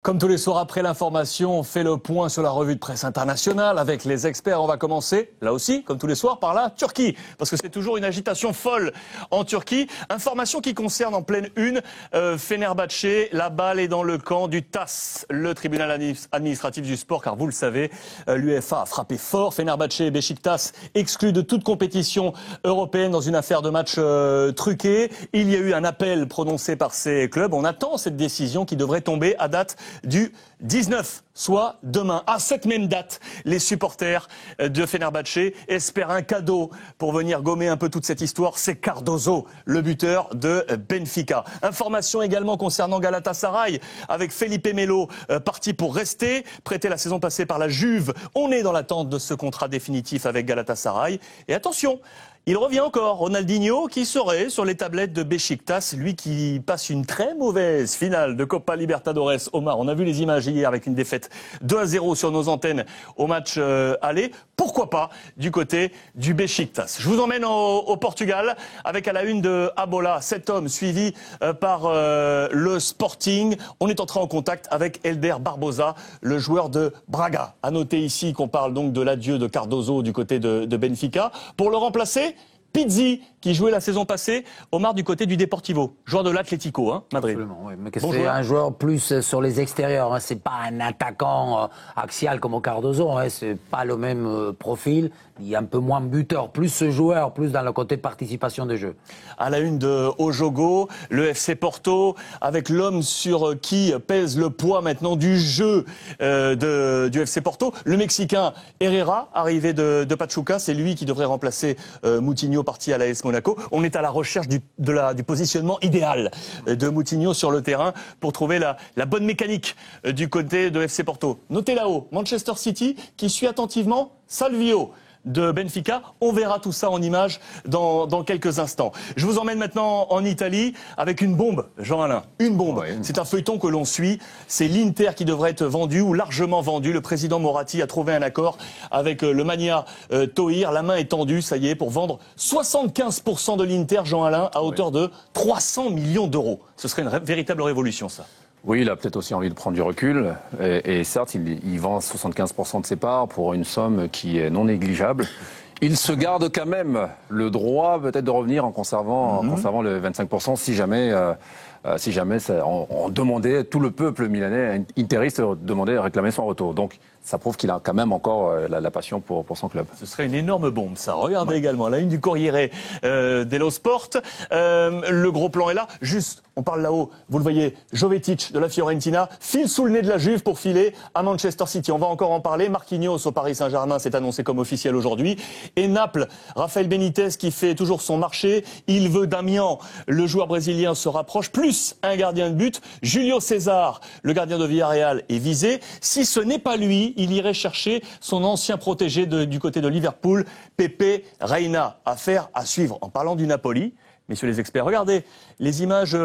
Comme tous les soirs après l'information, on fait le point sur la revue de presse internationale avec les experts. On va commencer, là aussi, comme tous les soirs, par la Turquie. Parce que c'est toujours une agitation folle en Turquie. Information qui concerne en pleine une Fenerbahçe. La balle est dans le camp du TAS, le tribunal administratif du sport. Car vous le savez, l'UEFA a frappé fort. Fenerbahçe et Beşiktaş exclus de toute compétition européenne dans une affaire de match truqué. Il y a eu un appel prononcé par ces clubs. On attend cette décision qui devrait tomber à date du 19, soit demain. À cette même date, les supporters de Fenerbahçe espèrent un cadeau pour venir gommer un peu toute cette histoire. C'est Cardozo, le buteur de Benfica. Information également concernant Galatasaray, avec Felipe Melo parti pour rester, prêté la saison passée par la Juve. On est dans l'attente de ce contrat définitif avec Galatasaray. Et attention, il revient encore, Ronaldinho, qui serait sur les tablettes de Beşiktaş, lui qui passe une très mauvaise finale de Copa Libertadores. Omar, on a vu les images hier avec une défaite 2-0 sur nos antennes au match aller. Pourquoi pas du côté du Beşiktaş. Je vous emmène au Portugal avec à la une de Abola, cet homme suivi par le Sporting. On est entré en contact avec Elder Barbosa, le joueur de Braga. À noter ici qu'on parle donc de l'adieu de Cardozo du côté de Benfica. Pour le remplacer, Pizzi, qui jouait la saison passée, Omar du côté du Deportivo, joueur de l'Atlético, Madrid. Absolument, oui. Mais c'est un joueur plus sur les extérieurs, c'est pas un attaquant axial comme au Cardozo, c'est pas le même profil, il est un peu moins buteur, plus ce joueur, plus dans le côté participation de jeu. À la une de Ojogo, le FC Porto, avec l'homme sur qui pèse le poids maintenant du jeu du FC Porto, le Mexicain Herrera, arrivé de Pachuca, c'est lui qui devrait remplacer Moutinho, parti à l'AS Monaco. On est à la recherche du positionnement idéal de Moutinho sur le terrain pour trouver la bonne mécanique du côté de FC Porto. Notez là-haut, Manchester City qui suit attentivement Salvio de Benfica. On verra tout ça en images dans quelques instants. Je vous emmène maintenant en Italie avec une bombe, Jean-Alain. Une bombe. Ouais. C'est un feuilleton que l'on suit. C'est l'Inter qui devrait être vendu ou largement vendu. Le président Moratti a trouvé un accord avec le Mania Toir. La main est tendue, ça y est, pour vendre 75% de l'Inter, Jean-Alain, à hauteur de 300 millions d'euros. Ce serait une véritable révolution, ça. Oui, il a peut-être aussi envie de prendre du recul. Et certes, il vend 75% de ses parts pour une somme qui est non négligeable. Il se garde quand même le droit peut-être de revenir en conservant le 25% si jamais on demandait, tout le peuple milanais, interiste demandait, réclamait son retour. Donc ça prouve qu'il a quand même encore la passion pour son club. Ce serait une énorme bombe, ça. Regardez également la une du Corriere dello Sport. Le gros plan est là. Juste, on parle là-haut, vous le voyez, Jovetic de la Fiorentina file sous le nez de la Juve pour filer à Manchester City. On va encore en parler. Marquinhos au Paris Saint-Germain s'est annoncé comme officiel aujourd'hui. Et Naples, Rafael Benitez qui fait toujours son marché. Il veut Damian, le joueur brésilien se rapproche. Plus un gardien de but, Julio César, le gardien de Villarreal, est visé. Si ce n'est pas lui, il irait chercher son ancien protégé du côté de Liverpool, Pepe Reina. Affaire à suivre. En parlant du Napoli, messieurs les experts, regardez les images,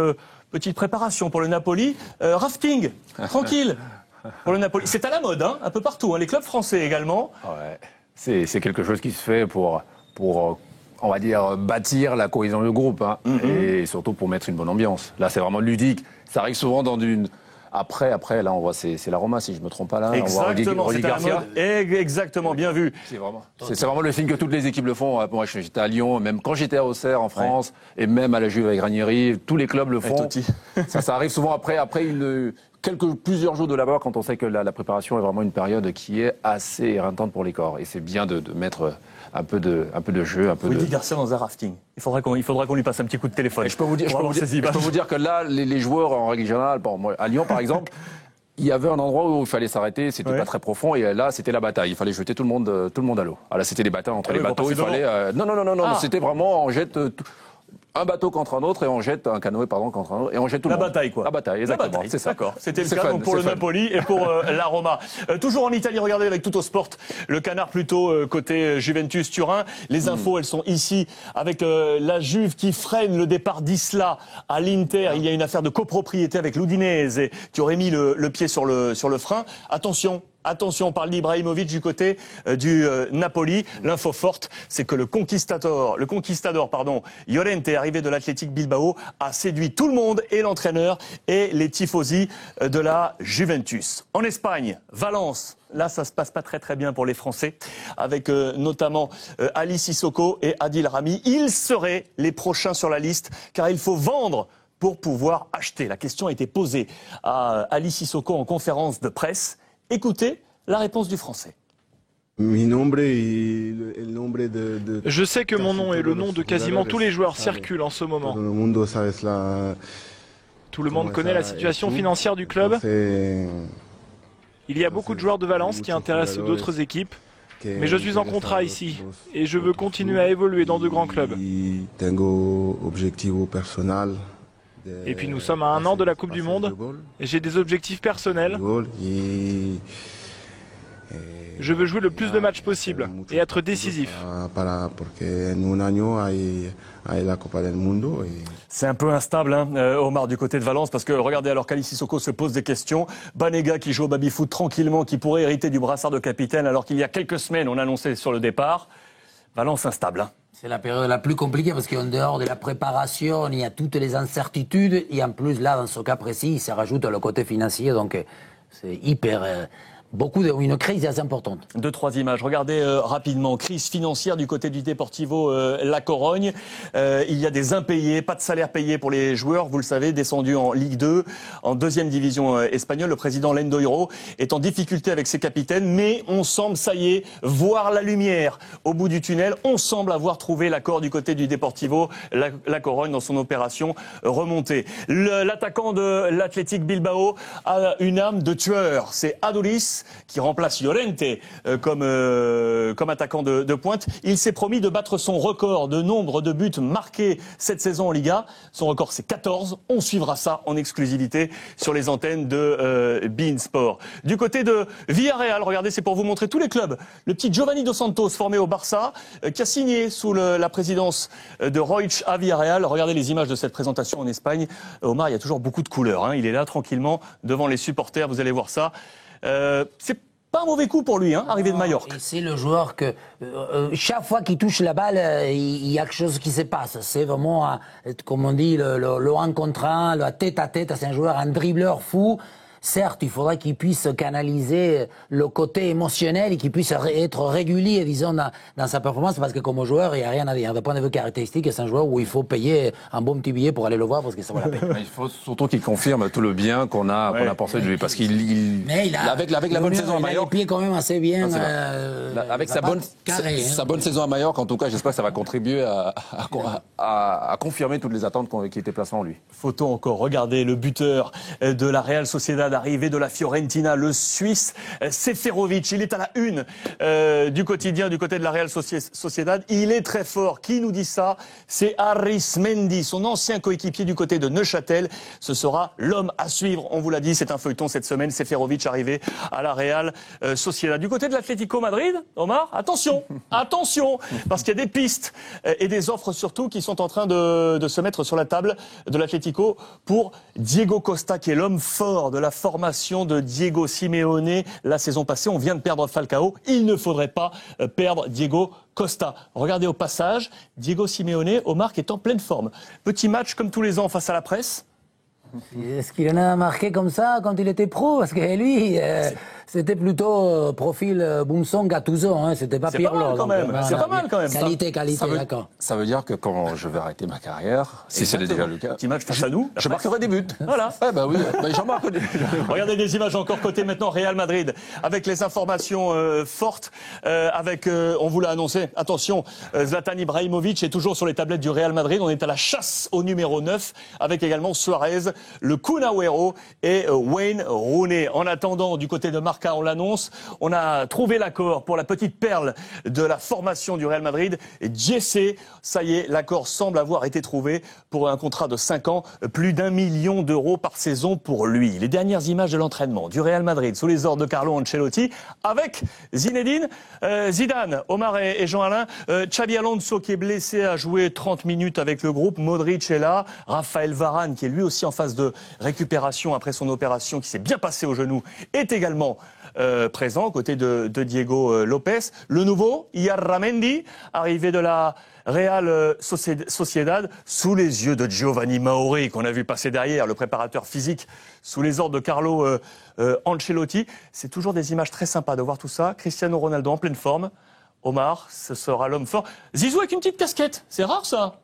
petite préparation pour le Napoli. Rafting, tranquille, pour le Napoli. C'est à la mode, un peu partout, les clubs français également. Ouais. C'est quelque chose qui se fait pour on va dire, bâtir la cohésion du groupe, et surtout pour mettre une bonne ambiance. Là, c'est vraiment ludique. Ça arrive souvent dans une... Après, là, on voit, c'est la Roma, si je ne me trompe pas, là. Exactement, on voit Rudy Garcia. Exactement, bien vu. C'est vraiment le signe que toutes les équipes le font. Moi, j'étais à Lyon, même quand j'étais à Auxerre, en France, et même à la Juve avec Ranieri, tous les clubs le font. Ça arrive souvent après plusieurs jours de là-bas, quand on sait que la préparation est vraiment une période qui est assez éreintante pour les corps. Et c'est bien de mettre un peu de jeu, un peu Rudy Garcia dans un rafting. Il faudra qu'on lui passe un petit coup de téléphone. Et je peux vous dire que là, les joueurs, en règle générale, moi, à Lyon, par exemple, il y avait un endroit où il fallait s'arrêter, c'était pas très profond, et là, c'était la bataille. Il fallait jeter tout le monde à l'eau. Là, c'était des batailles entre les bateaux. Il fallait. Non, c'était vraiment, on jette un bateau contre un autre et on jette un canoë contre un autre et on jette tout le monde. La bataille, quoi. La bataille, exactement. C'est ça. D'accord. C'était le cas donc pour le Napoli et pour la Roma. Toujours en Italie, regardez avec Tuttosport, le canard plutôt côté Juventus Turin. Les infos, elles sont ici avec la Juve qui freine le départ d'Isla à l'Inter. Il y a une affaire de copropriété avec l'Udinese qui aurait mis le pied sur le frein. Attention Attention, on parle d'Ibrahimovic du côté du Napoli. L'info forte, c'est que le conquistador, Llorente, arrivé de l'Athletic Bilbao, a séduit tout le monde, et l'entraîneur et les tifosi de la Juventus. En Espagne, Valence. Là, ça se passe pas très bien pour les Français, avec notamment Ali Sissoko et Adil Rami. Ils seraient les prochains sur la liste, car il faut vendre pour pouvoir acheter. La question a été posée à Ali Sissoko en conférence de presse. Écoutez la réponse du Français. Je sais que mon nom et le nom de quasiment tous les joueurs circulent en ce moment. Tout le monde connaît la situation financière du club. Il y a beaucoup de joueurs de Valence qui intéressent d'autres équipes. Mais je suis en contrat ici et je veux continuer à évoluer dans de grands clubs. Et puis nous sommes à 1 an de la Coupe du Monde et j'ai des objectifs personnels. Je veux jouer le plus de matchs possible et être décisif. C'est un peu instable, Omar, du côté de Valence, parce que regardez, alors qu'Ali Sissoko se pose des questions, Banega qui joue au baby-foot tranquillement, qui pourrait hériter du brassard de capitaine, alors qu'il y a quelques semaines, on annonçait sur le départ. Valence instable. C'est la période la plus compliquée parce qu'en dehors de la préparation, il y a toutes les incertitudes. Et en plus, là, dans ce cas précis, ça rajoute le côté financier. Donc, c'est hyper... une crise assez importante. 2-3 images. Regardez rapidement. Crise financière du côté du Deportivo La Corogne. Il y a des impayés, pas de salaire payé pour les joueurs. Vous le savez, descendus en Ligue 2, en 2e division espagnole. Le président Lendoiro est en difficulté avec ses capitaines, mais on semble, ça y est, voir la lumière au bout du tunnel. On semble avoir trouvé l'accord du côté du Deportivo La Corogne dans son opération remontée. L'attaquant de l'Athletic Bilbao a une âme de tueur. C'est Adolis, qui remplace Llorente comme attaquant de pointe. Il s'est promis de battre son record de nombre de buts marqués cette saison en Liga. Son record, c'est 14. On suivra ça en exclusivité sur les antennes de beIN Sport. Du côté de Villarreal, regardez, c'est pour vous montrer tous les clubs. Le petit Giovanni Dos Santos, formé au Barça, qui a signé sous la présidence de Roig à Villarreal. Regardez les images de cette présentation en Espagne. Omar, il y a toujours beaucoup de couleurs. Il est là tranquillement devant les supporters. Vous allez voir ça. C'est pas un mauvais coup pour lui, arrivé de Majorque. C'est le joueur que chaque fois qu'il touche la balle, il y a quelque chose qui se passe. C'est vraiment, comme on dit, le 1 contre 1, le tête-à-tête. C'est un joueur, un dribbleur fou. Certes, il faudra qu'il puisse canaliser le côté émotionnel et qu'il puisse être régulier, disons, dans sa performance, parce que comme joueur, il n'y a rien à dire. D'un point de vue caractéristique, c'est un joueur où il faut payer un bon petit billet pour aller le voir, parce que ça vaut la peine. Il faut surtout qu'il confirme tout le bien qu'on a pensé de lui, parce avec la bonne saison à Majorque, il a les pieds quand même assez bien. Avec sa bonne saison à Majorque, en tout cas, j'espère que ça va contribuer à confirmer toutes les attentes qui étaient placées en lui. Photo encore, regardez le buteur de la Real Sociedad, arrivé de la Fiorentina, le Suisse Seferovic. Il est à la une du quotidien du côté de la Real Sociedad. Il est très fort. Qui nous dit ça? C'est Arismendi, son ancien coéquipier du côté de Neuchâtel. Ce sera l'homme à suivre. On vous l'a dit, c'est un feuilleton cette semaine. Seferovic arrivé à la Real Sociedad. Du côté de l'Atlético Madrid, Omar, attention, parce qu'il y a des pistes et des offres surtout qui sont en train de se mettre sur la table de l'Atlético pour Diego Costa, qui est l'homme fort de la formation de Diego Simeone la saison passée. On vient de perdre Falcao. Il ne faudrait pas perdre Diego Costa. Regardez au passage, Diego Simeone, Omar, qui est en pleine forme. Petit match comme tous les ans face à la presse. Est-ce qu'il en a marqué comme ça quand il était pro? Parce que lui, c'était plutôt profil Boumsong Gattuso, c'était pas Pirlo. C'est pas mal quand même. Qualité, d'accord. Ça veut dire que quand je vais arrêter ma carrière, si c'est déjà le cas, petit match face à nous, je marquerai des buts. Voilà. Oui, j'en marque des buts. Regardez des images encore côté maintenant Real Madrid, avec les informations fortes, on vous l'a annoncé, attention, Zlatan Ibrahimovic est toujours sur les tablettes du Real Madrid. On est à la chasse au numéro 9, avec également Suarez, le Kun Agüero et Wayne Rooney. En attendant, du côté de Marca, on l'annonce, on a trouvé l'accord pour la petite perle de la formation du Real Madrid, Jesse. Ça y est, l'accord semble avoir été trouvé pour un contrat de 5 ans, plus d'1 million d'euros par saison pour lui. Les dernières images de l'entraînement du Real Madrid sous les ordres de Carlo Ancelotti, avec Zinedine Zidane, Omar et Jean-Alain, Xabi Alonso qui est blessé, a joué 30 minutes avec le groupe, Modric est là, Raphaël Varane qui est lui aussi en phase de récupération après son opération qui s'est bien passée au genou, est également présent aux côtés de Diego Lopez. Le nouveau, Illarramendi, arrivé de la Real Sociedad, sous les yeux de Giovanni Mauri, qu'on a vu passer derrière, le préparateur physique, sous les ordres de Carlo Ancelotti. C'est toujours des images très sympas de voir tout ça. Cristiano Ronaldo en pleine forme. Omar, ce sera l'homme fort. Zizou avec une petite casquette, c'est rare ça.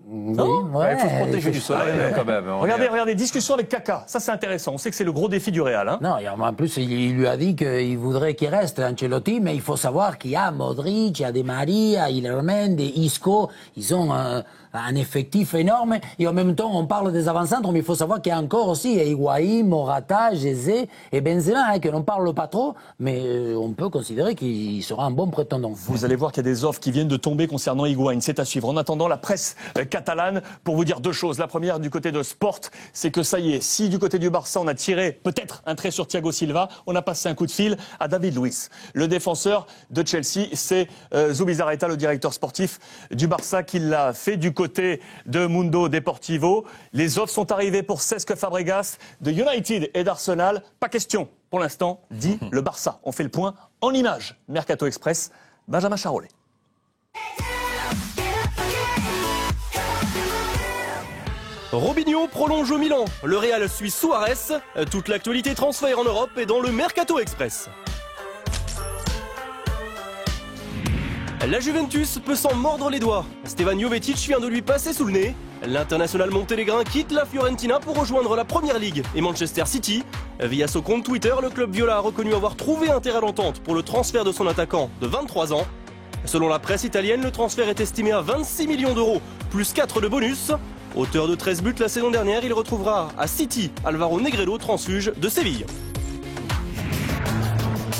Oui, Il faut se protéger du soleil quand même. Regardez, discussion avec Kaka. Ça, c'est intéressant. On sait que c'est le gros défi du Real. Hein. Non, en plus, il lui a dit qu'il voudrait qu'il reste, Ancelotti, mais il faut savoir qu'il y a Modric, il y a Di Maria, Illarramendi, Isco. Ils ont un effectif énorme. Et en même temps, on parle des avant-centres, mais il faut savoir qu'il y a encore aussi Higuaín, Morata, José et Benzema, que l'on parle pas trop, mais on peut considérer qu'il sera un bon prétendant. Vous allez voir qu'il y a des offres qui viennent de tomber concernant Higuaín. C'est à suivre. En attendant, la presse catalane, pour vous dire deux choses. La première, du côté de Sport, c'est que ça y est, si du côté du Barça, on a tiré peut-être un trait sur Thiago Silva, on a passé un coup de fil à David Luiz. Le défenseur de Chelsea, c'est Zubizarreta, le directeur sportif du Barça, qui l'a fait du côté de Mundo Deportivo. Les offres sont arrivées pour Cesc Fabregas de United et d'Arsenal. Pas question, pour l'instant, dit le Barça. On fait le point en images. Mercato Express, Benjamin Charolais. Robinho prolonge au Milan. Le Real suit Suarez. Toute l'actualité transfert en Europe est dans le Mercato Express. La Juventus peut s'en mordre les doigts. Stevan Jovetic vient de lui passer sous le nez. L'international monténégrin quitte la Fiorentina pour rejoindre la Première Ligue et Manchester City. Via son compte Twitter, le club viola a reconnu avoir trouvé un terrain d'entente pour le transfert de son attaquant de 23 ans. Selon la presse italienne, le transfert est estimé à 26 millions d'euros, plus 4 de bonus. Auteur de 13 buts la saison dernière, il retrouvera à City Alvaro Negredo, transfuge de Séville.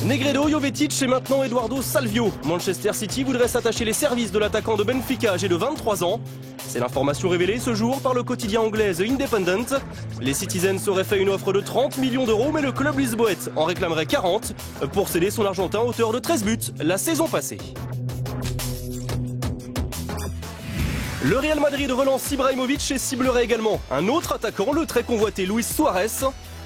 Negredo, Jovetic et maintenant Eduardo Salvio. Manchester City voudrait s'attacher les services de l'attaquant de Benfica âgé de 23 ans. C'est l'information révélée ce jour par le quotidien anglais The Independent. Les Citizens auraient fait une offre de 30 millions d'euros, mais le club lisboète en réclamerait 40 pour céder son Argentin auteur de 13 buts la saison passée. Le Real Madrid relance Ibrahimovic et ciblerait également un autre attaquant, le très convoité Luis Suarez.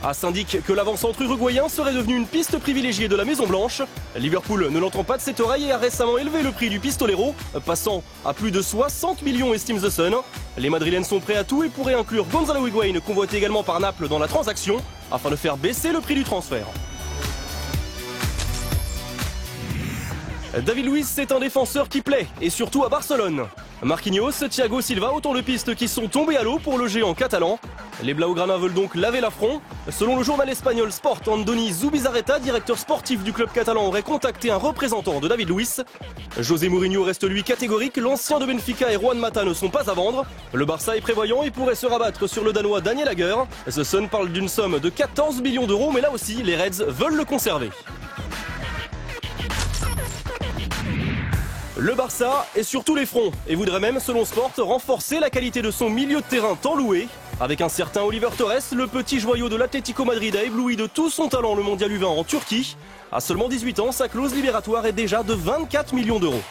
AS indique que l'avant-centre uruguayen serait devenu une piste privilégiée de la Maison-Blanche. Liverpool ne l'entend pas de cette oreille et a récemment élevé le prix du pistolero, passant à plus de 60 millions estime The Sun. Les Madrilènes sont prêts à tout et pourraient inclure Gonzalo Higuaín, convoité également par Naples dans la transaction, afin de faire baisser le prix du transfert. David Luiz, c'est un défenseur qui plaît, et surtout à Barcelone. Marquinhos, Thiago Silva, autant de pistes qui sont tombées à l'eau pour le géant catalan. Les Blaugrana veulent donc laver l'affront. Selon le journal espagnol Sport, Andoni Zubizarreta, directeur sportif du club catalan, aurait contacté un représentant de David Luiz. José Mourinho reste lui catégorique, l'ancien de Benfica et Juan Mata ne sont pas à vendre. Le Barça est prévoyant et pourrait se rabattre sur le Danois Daniel Agger. The Sun parle d'une somme de 14 millions d'euros, mais là aussi, les Reds veulent le conserver. Le Barça est sur tous les fronts et voudrait même, selon Sport, renforcer la qualité de son milieu de terrain tant loué. Avec un certain Oliver Torres, le petit joyau de l'Atlético Madrid a ébloui de tout son talent le mondial U20 en Turquie. À seulement 18 ans, sa clause libératoire est déjà de 24 millions d'euros.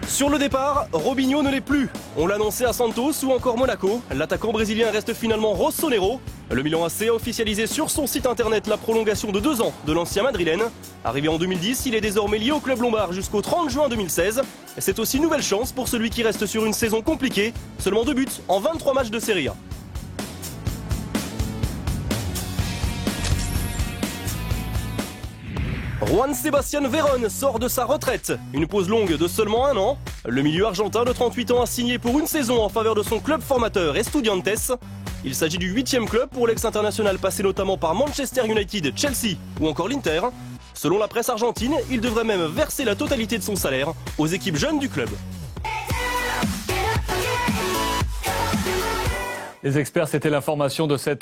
Sur le départ, Robinho ne l'est plus. On l'a annoncé à Santos ou encore Monaco. L'attaquant brésilien reste finalement Rossonero. Le Milan AC a officialisé sur son site internet la prolongation de 2 ans de l'ancien madrilène. Arrivé en 2010, il est désormais lié au club lombard jusqu'au 30 juin 2016. C'est aussi une nouvelle chance pour celui qui reste sur une saison compliquée. Seulement 2 buts en 23 matchs de Serie A. Juan Sebastián Verón sort de sa retraite. Une pause longue de seulement 1 an. Le milieu argentin de 38 ans a signé pour une saison en faveur de son club formateur Estudiantes. Il s'agit du 8e club pour l'ex-international passé notamment par Manchester United, Chelsea ou encore l'Inter. Selon la presse argentine, il devrait même verser la totalité de son salaire aux équipes jeunes du club. Les experts, c'était l'information de cette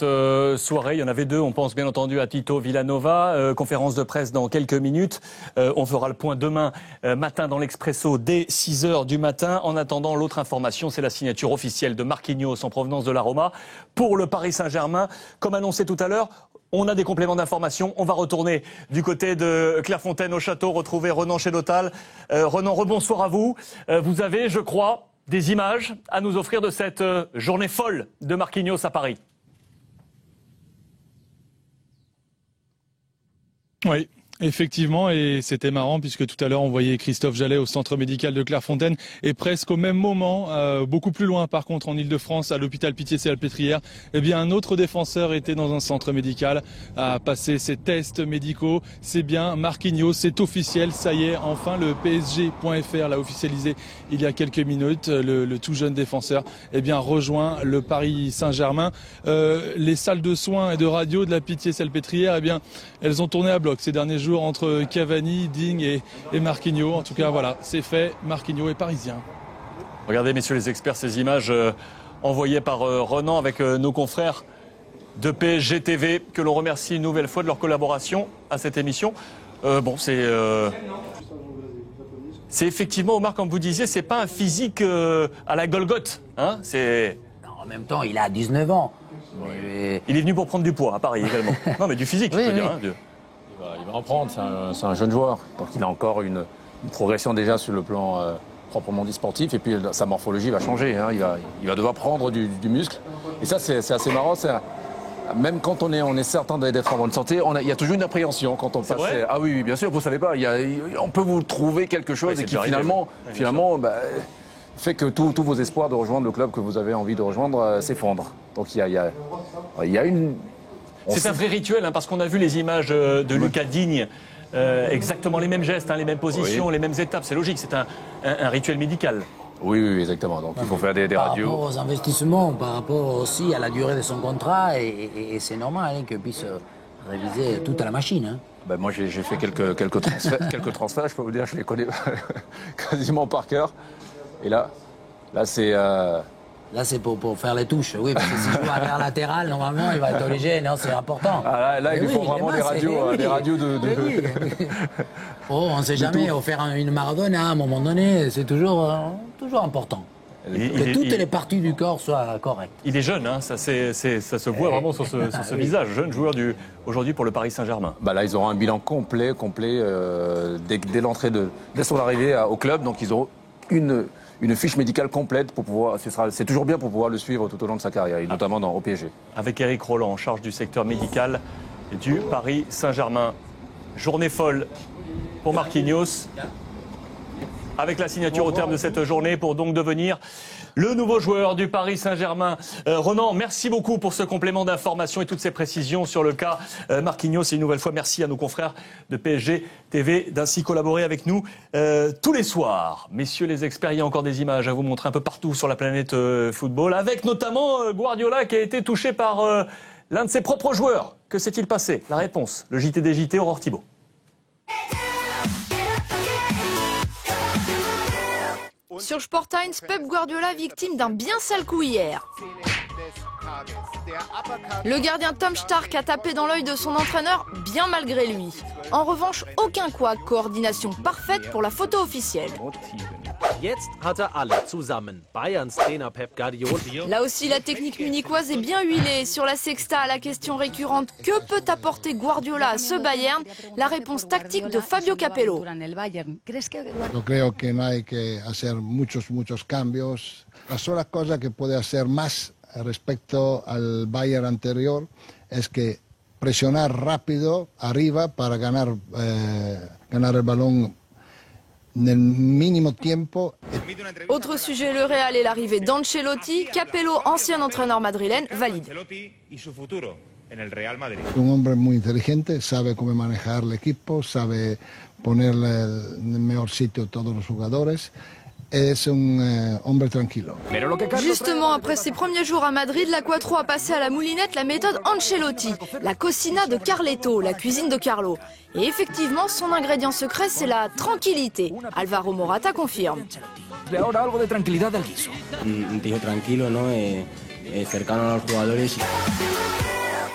soirée. Il y en avait 2. On pense bien entendu à Tito Villanova. Conférence de presse dans quelques minutes. On fera le point demain matin dans l'Expresso dès 6h du matin. En attendant, l'autre information, c'est la signature officielle de Marquinhos en provenance de la Roma pour le Paris Saint-Germain. Comme annoncé tout à l'heure, on a des compléments d'information. On va retourner du côté de Clairefontaine au château, retrouver Renan Chédotal. Renan, rebonsoir à vous. Vous avez, je crois, des images à nous offrir de cette journée folle de Marquinhos à Paris. Oui. Effectivement, et c'était marrant puisque tout à l'heure on voyait Christophe Jallet au centre médical de Clairefontaine et presque au même moment, beaucoup plus loin par contre en Ile-de-France, à l'hôpital Pitié-Salpêtrière, eh bien un autre défenseur était dans un centre médical, a passé ses tests médicaux. C'est bien Marquinhos, c'est officiel, ça y est, enfin le PSG.fr l'a officialisé il y a quelques minutes. Le tout jeune défenseur eh bien rejoint le Paris Saint-Germain. Les salles de soins et de radio de la Pitié-Salpêtrière, eh bien elles ont tourné à bloc ces derniers jours entre Cavani, Digne et Marquinhos. En tout cas, voilà, c'est fait. Marquinhos est parisien. Regardez, messieurs les experts, ces images envoyées par Renan avec nos confrères de PSG TV, que l'on remercie une nouvelle fois de leur collaboration à cette émission. C'est effectivement, Omar, comme vous disiez, c'est pas un physique à la Golgoth. Hein, en même temps, il a 19 ans. Il est venu pour prendre du poids à Paris également. Non, mais du physique, oui, je veux dire. Oui. Hein, Il va en prendre, c'est un jeune joueur. Donc il a encore une progression déjà sur le plan proprement dit sportif. Et puis sa morphologie va changer. Hein. Il va devoir prendre du muscle. Et ça, c'est assez marrant. Même quand on est certain d'être en bonne santé, il y a toujours une appréhension quand on passe. Vrai Ah oui, bien sûr, vous ne savez pas. On peut vous trouver quelque chose et qui finalement fait que tous vos espoirs de rejoindre le club que vous avez envie de rejoindre s'effondrent. Donc il y a une... C'est un vrai rituel, hein, parce qu'on a vu les images de Lucas Digne, exactement les mêmes gestes, hein, les mêmes positions, les mêmes étapes. C'est logique, c'est un rituel médical. Oui, exactement. Donc il faut faire des radios. Par rapport aux investissements, par rapport aussi à la durée de son contrat, et c'est normal hein, qu'il puisse réviser toute la machine. Hein. Ben moi, j'ai fait quelques transferts, je peux vous dire, je les connais quasiment par cœur. Et là c'est... Là, c'est pour faire les touches, oui, parce que s'il joue arrière latéral, normalement, il va être obligé, non, c'est important. Ah, là il lui faut vraiment des radios de... on ne sait jamais, faire une Maradona, à un moment donné, c'est toujours important. Que toutes les parties du corps soient correctes. Il est jeune, hein, ça se voit vraiment sur ce visage. Jeune joueur aujourd'hui pour le Paris Saint-Germain. Là, ils auront un bilan complet dès l'entrée, dès son arrivée au club. Donc, ils auront une fiche médicale complète pour pouvoir. C'est toujours bien pour pouvoir le suivre tout au long de sa carrière, et notamment au PSG. Avec Eric Roland en charge du secteur médical du Paris Saint-Germain. Journée folle pour Marquinhos. Avec la signature au terme de cette journée pour donc devenir le nouveau joueur du Paris Saint-Germain. Renan, merci beaucoup pour ce complément d'information et toutes ces précisions sur le cas Marquinhos. Et une nouvelle fois, merci à nos confrères de PSG TV d'ainsi collaborer avec nous tous les soirs. Messieurs les experts, il y a encore des images à vous montrer un peu partout sur la planète football, avec notamment Guardiola qui a été touché par l'un de ses propres joueurs. Que s'est-il passé? La réponse, le JT des JT, Aurore Thibault. Sur Sport Times, Pep Guardiola victime d'un bien sale coup hier. Le gardien Tom Stark a tapé dans l'œil de son entraîneur bien malgré lui. En revanche, aucun couac, coordination parfaite pour la photo officielle. Là aussi, la technique munichoise est bien huilée. Sur la sexta, à la question récurrente « Que peut apporter Guardiola à ce Bayern ?», la réponse tactique de Fabio Capello. Yo creo que no hay que hacer muchos cambios. La sola cosa que puede hacer más respecto al Bayern anterior es que presionar rápido arriba para ganar el balón en el mínimo tiempo. Autre sujet, le Real et l'arrivée d'Ancelotti. Capello, ancien entraîneur madrilène, valide. Un hombre muy inteligente, sabe cómo manejar el equipo, sabe ponerle en el mejor sitio a todos los jugadores. Es un hombre tranquilo. Justement, après ses premiers jours à Madrid, la Quattro a passé à la moulinette la méthode Ancelotti, la cocina de Carletto, la cuisine de Carlo. Et effectivement, son ingrédient secret, c'est la tranquillité. Alvaro Morata confirme. Ahora algo de tranquilidad al guiso. Un tío tranquilo, ¿no? Cercano a los jugadores.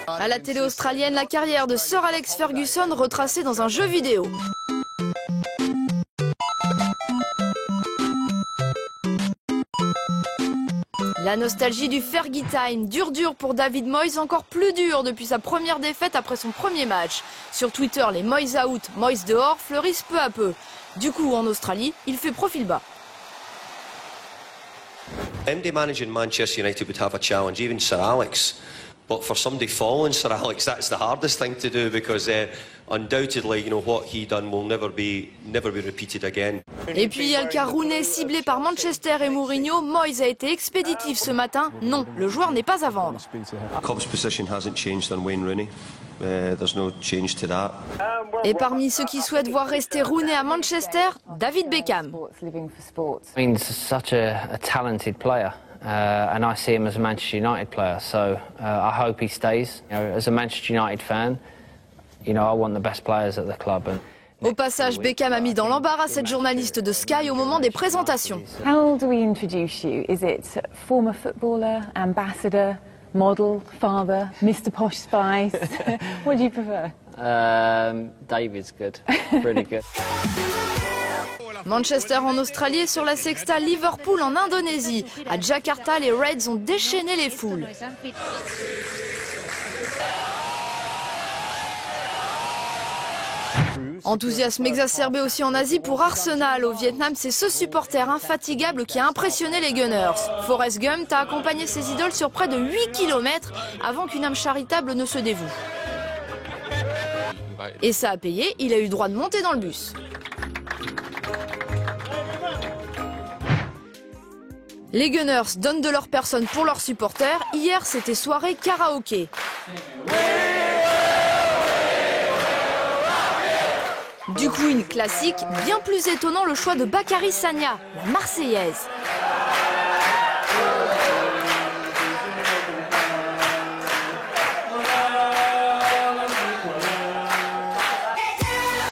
À la télé australienne, la carrière de Sir Alex Ferguson retracée dans un jeu vidéo. La nostalgie du Fergie Time, dur pour David Moyes, encore plus dur depuis sa première défaite après son premier match. Sur Twitter, les Moyes out, Moyes dehors fleurissent peu à peu. Du coup, en Australie, il fait profil bas. MD managing Manchester United would have a challenge, even Sir Alex. But for somebody following Sir Alex, that's the hardest thing to do because undoubtedly, what he done will never be repeated again. Et puis il y a le cas Rooney ciblé par Manchester et Mourinho. Moyes a été expéditif ce matin. Non, le joueur n'est pas à vendre. Klopp's position hasn't changed on Wayne Rooney. There's no change to that. Et parmi ceux qui souhaitent voir rester Rooney à Manchester, David Beckham. He's such a talented player. And I see him as a Manchester United player, so I hope he stays. As a Manchester United fan, I want the best players at the club. Au passage, Beckham a mis dans l'embarras cette journaliste de Sky au moment des présentations. How do we introduce you? Is it former footballer, ambassador, model, father, Mr. Posh Spice? What do you prefer? David's good, really good. Manchester en Australie et sur la Sexta, Liverpool en Indonésie. À Jakarta, les Reds ont déchaîné les foules. Enthousiasme exacerbé aussi en Asie pour Arsenal. Au Vietnam, c'est ce supporter infatigable qui a impressionné les Gunners. Forrest Gump a accompagné ses idoles sur près de 8 km avant qu'une âme charitable ne se dévoue. Et ça a payé, il a eu droit de monter dans le bus. Les Gunners donnent de leur personne pour leurs supporters. Hier, c'était soirée karaoké. Du Queen classique, bien plus étonnant le choix de Bakary Sagna, la Marseillaise.